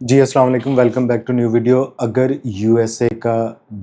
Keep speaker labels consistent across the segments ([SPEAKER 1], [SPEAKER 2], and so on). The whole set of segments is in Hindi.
[SPEAKER 1] जी, अस्सलाम वालेकुम, welcome back to new video. अगर यूएसए का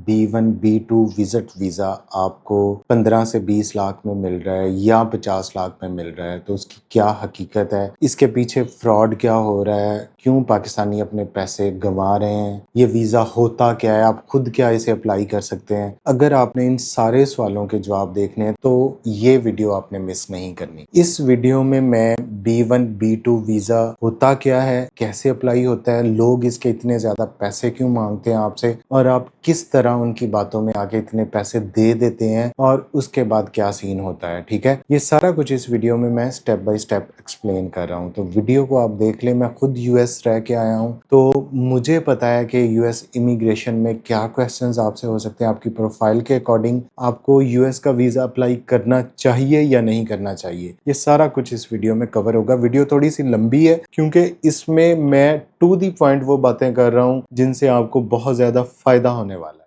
[SPEAKER 1] B1 B2 विजिट वीज़ा आपको 15 से 20 लाख में मिल रहा है या 50 लाख में मिल रहा है तो उसकी क्या हकीकत है, इसके पीछे फ्रॉड क्या हो रहा है, क्यों पाकिस्तानी अपने पैसे गंवा रहे हैं, ये वीज़ा होता क्या है, आप खुद क्या इसे अप्लाई कर सकते हैं। अगर आपने इन सारे सवालों के जवाब देखने हैं तो ये वीडियो आपने मिस नहीं करनी। इस वीडियो में मैं B1 B2 वीज़ा होता क्या है, कैसे अप्लाई होता है, लोग इसके इतने ज़्यादा पैसे क्यों मांगते हैं आपसे और आप किस तरह उनकी बातों में आके इतने पैसे दे देते हैं और उसके बाद क्या सीन होता है। ठीक है, ये सारा कुछ इस वीडियो में मैं स्टेप बाय स्टेप एक्सप्लेन कर रहा हूँ, तो वीडियो को आप देख लें। मैं खुद यूएस रह के आया हूँ तो मुझे पता है कि यूएस इमिग्रेशन में क्या क्वेश्चंस आपसे हो सकते हैं। आपकी प्रोफाइल के अकॉर्डिंग आपको यूएस का वीज़ा अप्लाई करना चाहिए या नहीं करना चाहिए, ये सारा कुछ इस वीडियो में कवर होगा। वीडियो थोड़ी सी लंबी है क्योंकि इसमें मैं टू दी पॉइंट वो बातें कर रहा हूँ जिनसे आपको बहुत ज़्यादा फ़ायदा होने वाला है।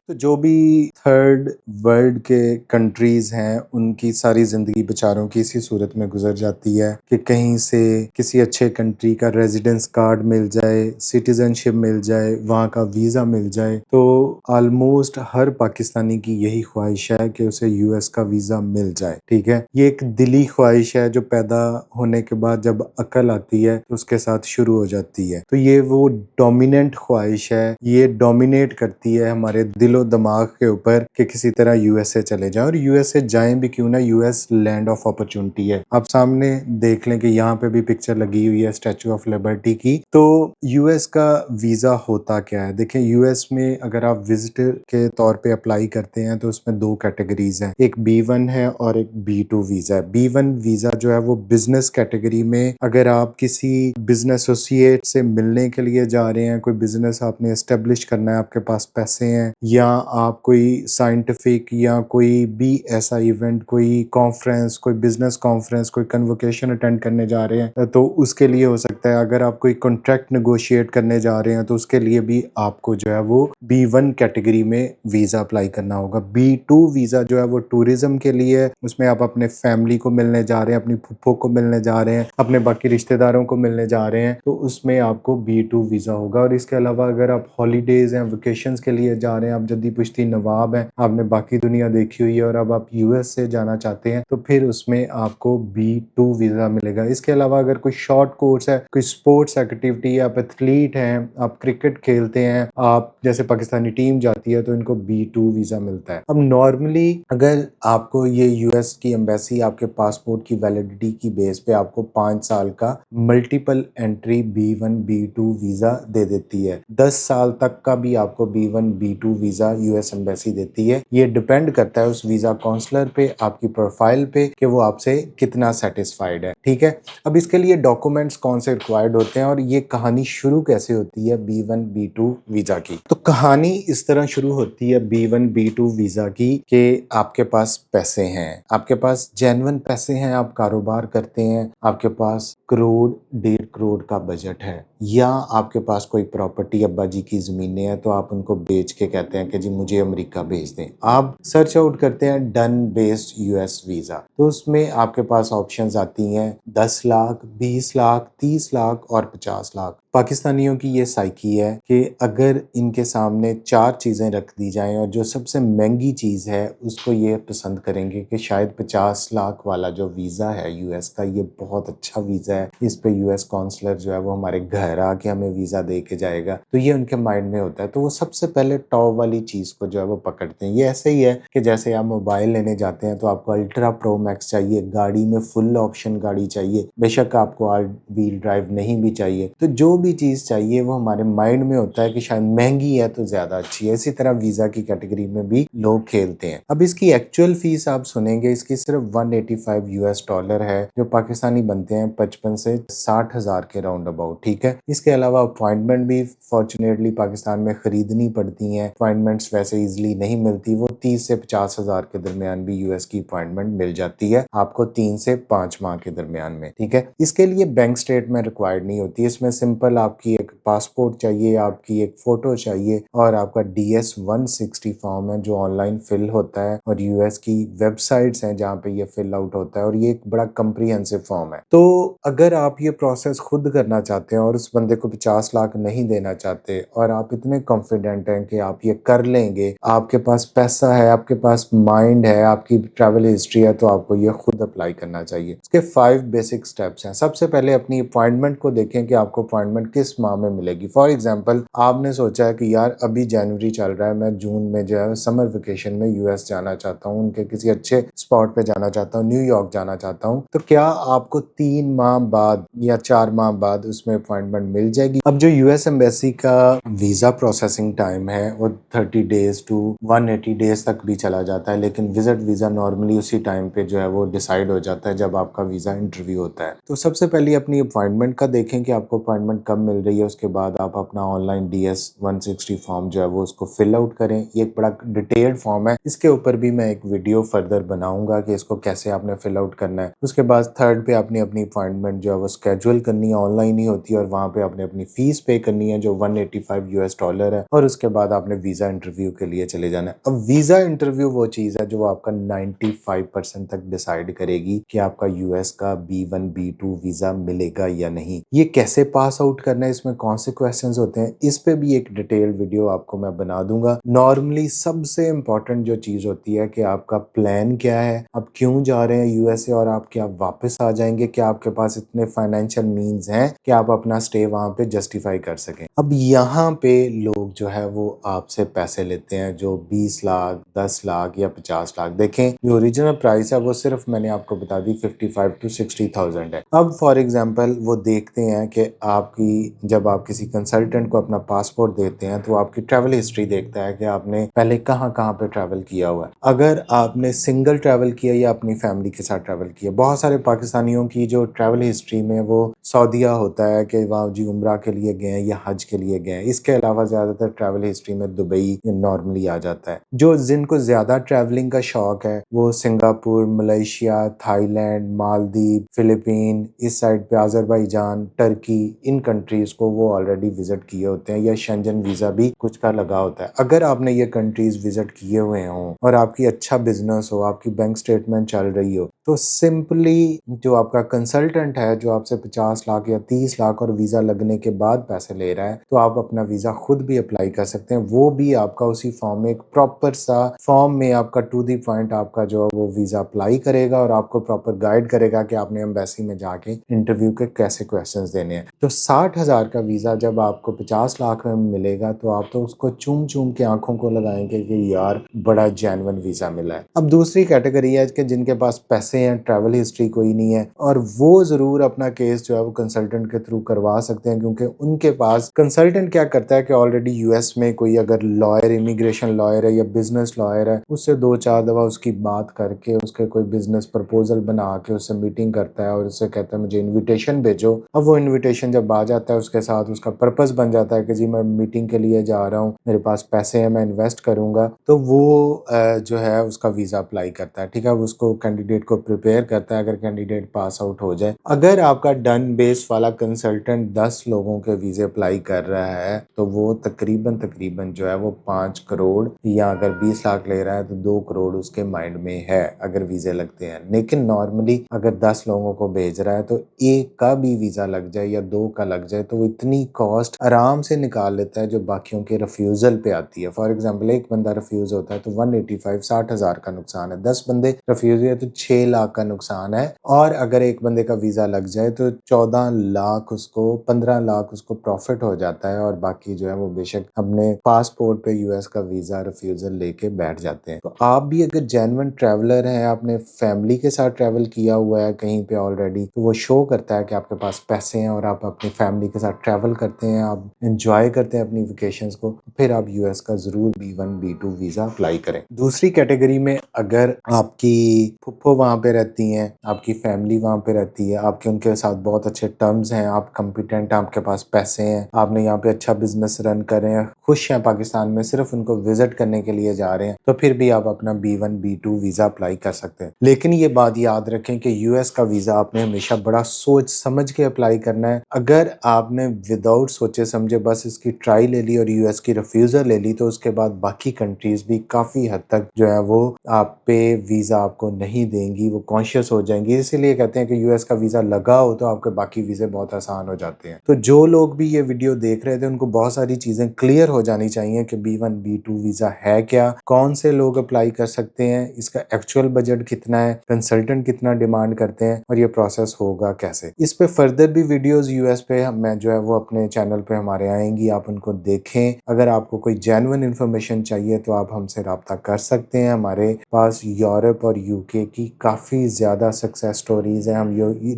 [SPEAKER 1] तो जो भी थर्ड वर्ल्ड के कंट्रीज़ हैं उनकी सारी ज़िंदगी बेचारों की इसी सूरत में गुजर जाती है कि कहीं से किसी अच्छे कंट्री का रेजिडेंस कार्ड मिल जाए, सिटीज़नशिप मिल जाए, वहाँ का वीज़ा मिल जाए। तो ऑलमोस्ट हर पाकिस्तानी की यही ख्वाहिश है कि उसे यूएस का वीज़ा मिल जाए। ठीक है, ये एक दिली ख्वाहिश है जो पैदा होने के बाद जब अकल आती है तो उसके साथ शुरू हो जाती है। तो ये वो डोमिनेंट ख्वाहिश है, ये डोमिनेट करती है हमारे दिलो दिमाग के ऊपर कि किसी तरह यूएसए चले जाएं। और यूएसए जाएं भी क्यों ना, यूएस लैंड ऑफ अपॉर्चुनिटी है। आप सामने देख लें कि यहाँ पे भी पिक्चर लगी हुई है स्टैचू ऑफ लिबर्टी की। तो यूएस का वीज़ा होता क्या है, देखें यूएस में अगर आप विजिटर के तौर पे अप्लाई करते हैं तो उसमें दो कैटेगरीज हैं, एक B1 है और एक B2 वीज़ा है। B1 वीज़ा जो है वो बिजनेस कैटेगरी में, अगर आप किसी बिजनेस एसोसिएट से मिलने के लिए जा रहे हैं, कोई बिजनेस आपने एस्टेब्लिश करना है, आपके पास पैसे हैं, या आप कोई साइंटिफिक या कोई भी ऐसा इवेंट, कोई कॉन्फ्रेंस, कोई बिजनेस कॉन्फ्रेंस, कोई कन्वोकेशन अटेंड करने जा रहे हैं तो उसके लिए हो सकता है। अगर आप कोई कॉन्ट्रैक्ट नेगोशिएट करने जा रहे हैं तो उसके लिए भी आपको जो है वो B1 कैटेगरी में वीज़ा अप्लाई करना होगा। B2 वीज़ा जो है वो टूरिज्म के लिए है, उसमें आप अपने फैमिली को मिलने जा रहे हैं, अपनी फुफ्फो को मिलने जा रहे हैं, अपने बाकी रिश्तेदारों को मिलने जा रहे हैं, तो उसमें आपको B2 वीज़ा होगा। और इसके अलावा अगर आप हॉलीडेज या वेकेशंस के लिए जा रहे हैं, आप जद्दी पुश्ती नवाब हैं, आपने बाकी दुनिया देखी हुई है और अब आप यूएस से जाना चाहते हैं तो फिर उसमें आपको B2 वीज़ा मिलेगा। इसके अलावा अगर कोई शॉर्ट कोर्स है, कोई स्पोर्ट्स एक्टिविटी, आप एथलीट हैं, आप क्रिकेट खेलते हैं, आप जैसे पाकिस्तानी टीम जाती है तो इनको B2 वीज़ा मिलता है। अब नॉर्मली अगर आपको ये यूएस की एम्बेसी आपके पासपोर्ट की वैलिडिटी की बेस पे आपको 5 साल का multiple entry B1 B2 visa दे देती है। 10 साल तक का भी आपको B1 B2 visa US embassy देती है। ये डिपेंड करता है उस वीज़ा काउंसलर पे, आपकी प्रोफाइल पे कि वो आपसे कितना सेटिस्फाइड है। ठीक है, अब इसके लिए डॉक्यूमेंट्स कौन से रिक्वायर्ड होते हैं और ये कहानी शुरू कैसे होती है B1 B2 वीज़ा की। तो कहानी इस तरह शुरू होती है B1 B2 वीज़ा की कि आपके पास पैसे हैं, आपके पास जेन्युइन पैसे हैं, आप कारोबार करते हैं, आपके पास करोड़ 1.5 करोड़ का बजट है, या आपके पास कोई प्रॉपर्टी, अब्बा जी की ज़मीनें हैं तो आप उनको बेच के कहते हैं कि जी मुझे अमेरिका भेज दें। आप सर्च आउट करते हैं डन बेस्ड यूएस वीज़ा, तो उसमें आपके पास ऑप्शंस आती हैं 10 लाख, 20 लाख, 30 लाख और 50 लाख। पाकिस्तानियों की ये साइकी है कि अगर इनके सामने 4 चीज़ें रख दी जाएं और जो सबसे महंगी चीज़ है उसको ये पसंद करेंगे कि शायद 50 लाख वाला जो वीज़ा है यूएस का, ये बहुत अच्छा वीज़ा है, इस पे यूएस काउंसलर जो है वो हमारे घर आके हमें वीज़ा दे के जाएगा। तो ये उनके माइंड में होता है, तो वो सबसे पहले टॉप वाली चीज़ को जो है वो पकड़ते हैं। ये ऐसे ही है कि जैसे आप मोबाइल लेने जाते हैं तो आपको अल्ट्रा प्रो मैक्स चाहिए, गाड़ी में फुल ऑप्शन गाड़ी चाहिए, बेशक आपको ऑल व्हील ड्राइव नहीं भी चाहिए, तो जो भी चीज़ चाहिए वो हमारे माइंड में होता है कि शायद महंगी है तो ज़्यादा अच्छी है। इसी तरह वीज़ा की कैटेगरी में भी लोग खेलते हैं। अब इसकी एक्चुअल फीस आप सुनेंगे, इसकी सिर्फ $185 है, जो पाकिस्तानी बनते हैं 55 से 60 हज़ार के राउंड अबाउट। ठीक है, इसके अलावा अपॉइंटमेंट भी फॉर्चुनेटली पाकिस्तान में खरीदनी पड़ती हैं, अपॉइंटमेंट्स वैसे इजीली नहीं मिलती, वो 30 से 50 हज़ार के दरमियान भी यूएस की अपॉइंटमेंट मिल जाती है आपको 3 से 5 माह के दरमियान में। ठीक है, इसके लिए बैंक स्टेटमेंट रिक्वायर्ड नहीं होती, इसमें सिंपल सिंपल आपकी एक पासपोर्ट चाहिए, आपकी एक फ़ोटो चाहिए और आपका DS 160 फॉर्म है जो ऑनलाइन फ़िल होता है और यूएस की वेबसाइट्स हैं जहाँ पे ये फ़िल आउट होता है और ये एक बड़ा कम्प्रिहेंसिव फॉर्म है। तो अगर आप ये प्रोसेस खुद करना चाहते हैं और उस बंदे को 50 लाख नहीं देना चाहते और आप इतने कॉन्फिडेंट हैं कि आप ये कर लेंगे, आपके पास पैसा है, आपके पास माइंड है, आपकी ट्रैवल हिस्ट्री है, तो आपको ये खुद अप्लाई करना चाहिए। इसके 5 बेसिक स्टेप्स हैं। सबसे पहले अपनी अपॉइंटमेंट को देखें कि आपको अपॉइंटमेंट किस माह में मिलेगी। फॉर एग्जांपल आपने सोचा है कि यार अभी जनवरी चल रहा है, मैं जून में जो है समर वेकेशन में यूएस जाना चाहता हूँ, उनके किसी अच्छे स्पॉट पे जाना चाहता हूँ, न्यूयॉर्क जाना चाहता हूँ, तो क्या आपको 3 माह बाद या 4 माह बाद उसमें अपॉइंटमेंट मिल जाएगी? अब जो यूएस एम्बेसी का वीजा प्रोसेसिंग टाइम है वो 30 डेज टू 180 डेज तक भी चला जाता है, लेकिन विजिट वीजा नॉर्मली उसी टाइम पे जो है वो डिसाइड हो जाता है जब आपका वीजा इंटरव्यू होता है। तो सबसे पहले अपनी अपॉइंटमेंट का देखें कि आपको अपॉइंटमेंट कब मिल रही है। उसके बाद आप अपना ऑनलाइन DS 160 फॉर्म जो है वो उसको फिल आउट करें। ये एक बड़ा डिटेल्ड फॉर्म है, इसके ऊपर भी मैं एक वीडियो फर्दर बनाऊंगा कि इसको कैसे आपने फिल आउट करना है। उसके बाद थर्ड पे आपने अपनी अपॉइंटमेंट जो है वो स्केड्यूल करनी है, ऑनलाइन ही होती है और वहाँ पे आपने अपनी फीस पे करनी है जो $185 है और उसके बाद आपने वीजा इंटरव्यू के लिए चले जाना है। अब वीजा इंटरव्यू वो चीज़ है जो आपका 95% तक डिसाइड करेगी कि आपका यूएस का B1 B2 वीजा मिलेगा या नहीं। ये कैसे पास आउट करना है, इसमें कौन से क्वेश्चंस होते हैं, इस पे भी एक डिटेल वीडियो आपको मैं बना दूंगा। नॉर्मली सबसे इंपॉर्टेंट जो चीज होती है कि आपका प्लान क्या है, आप क्यों जा रहे हैं यूएसए और आप क्या वापस आ जाएंगे, क्या आपके पास इतने फाइनेंशियल मीन्स हैं कि आप अपना स्टे वहां पे जस्टिफाई कर सकें। अब यहाँ पे लोग जो है वो आपसे पैसे लेते हैं जो 20 लाख 10 लाख या 50 लाख। देखें जो ओरिजिनल प्राइस है वो सिर्फ मैंने आपको बता दी 55 to 60,000 है। अब फॉर एग्जांपल वो देखते हैं कि आपकी जब आप किसी कंसल्टेंट को अपना पासपोर्ट देते हैं तो आपकी ट्रैवल हिस्ट्री देखता है कि आपने पहले कहाँ कहाँ पे ट्रैवल किया हुआ है। अगर आपने सिंगल ट्रैवल किया या अपनी फैमिली के साथ ट्रैवल किया, बहुत सारे पाकिस्तानियों की जो ट्रैवल हिस्ट्री में वो सऊदीया होता है कि वहाँ जी उम्रा के लिए गए या हज के लिए गए। इसके अलावा ज्यादातर ट्रैवल हिस्ट्री में दुबई नॉर्मली आ जाता है। जो जिनको ज्यादा ट्रैवलिंग का शौक है वो Singapore, Malaysia, Thailand, Maldives, Philippine, इस साइड पे अजरबैजान, टर्की, इन कंट्रीज को वो ऑलरेडी विजिट किए होते हैं या शेंजन वीजा भी कुछ का लगा होता है। अगर आपने ये कंट्रीज विजिट किए हुए हों और आपकी अच्छा बिजनेस हो, आपकी बैंक स्टेटमेंट चल रही हो, तो सिंपली जो आपका कंसल्टेंट है जो आपसे 50 लाख या 30 लाख और वीजा लगने के बाद पैसे ले रहा है, तो आप अपना वीजा खुद भी अप्लाई कर सकते हैं। वो भी आपका उसी फॉर्म में एक प्रॉपर सा फॉर्म में आपका टू दी पॉइंट आपका जो है वो वीजा अप्लाई करेगा और आपको प्रॉपर गाइड करेगा कि आपने एम्बेसी में जाके इंटरव्यू के कैसे क्वेश्चंस देने हैं। तो 60,000 का वीजा जब आपको 50 लाख में मिलेगा तो आप तो उसको चूम चूम के आंखों को लगाएंगे कि यार बड़ा जेन्युइन वीजा मिला है। अब दूसरी कैटेगरी है कि जिनके पास पैसे हैं, ट्रैवल हिस्ट्री कोई नहीं है, और वो जरूर अपना केस जो है वो कंसल्टेंट के थ्रू करवा सकते हैं, क्योंकि उनके पास कंसल्टेंट क्या करता है कि ऑलरेडी यूएस में कोई अगर लॉयर, इमिग्रेशन लॉयर है या बिजनेस लॉयर है, उससे 2-4 दफा उसकी बात करके उसके कोई बिजनेस प्रपोजल बना के उससे मीटिंग करता है और उससे कहता है मुझे इन्विटेशन भेजो। अब वो इन्विटेशन जब आ जाता है उसके साथ उसका पर्पस बन जाता है कि जी मैं मीटिंग के लिए जा रहा हूँ, मेरे पास पैसे हैं, मैं इन्वेस्ट करूंगा, तो वो जो है उसका वीजा अप्लाई करता है। ठीक है, उसको कैंडिडेट को प्रिपेयर करता है अगर कैंडिडेट पास आउट हो जाए। अगर आपका डन बेस वाला कंसल्टेंट 10 लोगों के वीजे अप्लाई कर रहा है तो वो तकरीबन जो है वो 5 करोड़ या अगर 20 लाख ले रहा है तो 2 करोड़ उसके माइंड में है अगर वीजे लगते हैं। लेकिन नॉर्मली अगर 10 लोगों को भेज रहा है तो एक का भी वीजा लग जाए या 2 का लग जाए तो वो इतनी कॉस्ट आराम से निकाल लेता है जो बाकियों के रिफ्यूजल पे आती है। फॉर एग्जाम्पल एक बंदा रिफ्यूज होता है तो 185 60,000 का नुकसान है, 10 बंदे रिफ्यूज हुए तो 6 लाख का नुकसान है, और अगर एक बंदे का वीजा लग जाए तो 14 लाख उसको 15 लाख उसको प्रॉफिट हो जाता है, और बाकी जो है वो बेशक अपने पासपोर्ट पे यूएस का वीजा रिफ्यूजल लेके बैठ जाते हैं। तो आप भी अगर जेन्युइन ट्रैवलर हैं, आपने फैमिली के साथ ट्रैवल किया हुआ है कहीं पे ऑलरेडी, तो वो शो करता है कि आपके पास पैसे हैं और आप अपनी फैमिली के साथ ट्रैवल करते हैं, आप एंजॉय करते हैं अपनी वेकेशंस को, फिर आप यूएस का जरूर B1 B2 वीजा अप्लाई करें। दूसरी कैटेगरी में अगर आपकी फुप्पो वहां पे रहती हैं, आपकी फैमिली वहां पे रहती है, आपके उनके साथ बहुत अच्छे टर्म्स हैं, आप कॉम्पिटेंट, आपके पास पैसे हैं, आपने यहाँ पे अच्छा बिजनेस रन कर रहे हैं, खुश हैं पाकिस्तान में, सिर्फ उनको विजिट करने के लिए जा रहे हैं, तो फिर भी आप अपना B1 B2 वीजा अप्लाई कर सकते हैं। लेकिन ये बात याद रखें कि यूएस का वीजा आपने हमेशा बड़ा सोच समझ के अप्लाई करना है। अगर आपने विदाउट सोचे समझे बस इसकी ट्राई ले ली और यूएस की रिफ्यूज़ल ले ली, तो उसके बाद बाकी कंट्रीज़ भी काफ़ी हद तक जो है वो आप पे वीज़ा आपको नहीं देंगी, वो कॉन्शियस हो जाएंगी। इसीलिए कहते हैं कि यूएस का वीज़ा लगा हो तो आपके बाकी वीज़े बहुत आसान हो जाते हैं। तो जो लोग भी ये वीडियो देख रहे थे उनको बहुत सारी चीज़ें क्लियर हो जानी चाहिए कि B1 B2 वीज़ा है क्या, कौन से लोग अप्लाई कर सकते हैं, इसका एक्चुअल बजट कितना है, कंसल्टेंट कितना डिमांड करते हैं और ये प्रोसेस होगा कैसे। इस पे फर्दर भी वीडियोस यूएस पे मैं जो है वो अपने चैनल पे हमारे आएंगी, आप उनको देखें। अगर आपको कोई जेन्युइन इन्फॉर्मेशन चाहिए तो आप हमसे रब्ता कर सकते हैं। हमारे पास यूरोप और यूके की काफ़ी ज़्यादा सक्सेस स्टोरीज हैं।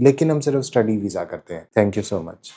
[SPEAKER 1] लेकिन हम सिर्फ स्टडी वीज़ा करते हैं। Thank you so much.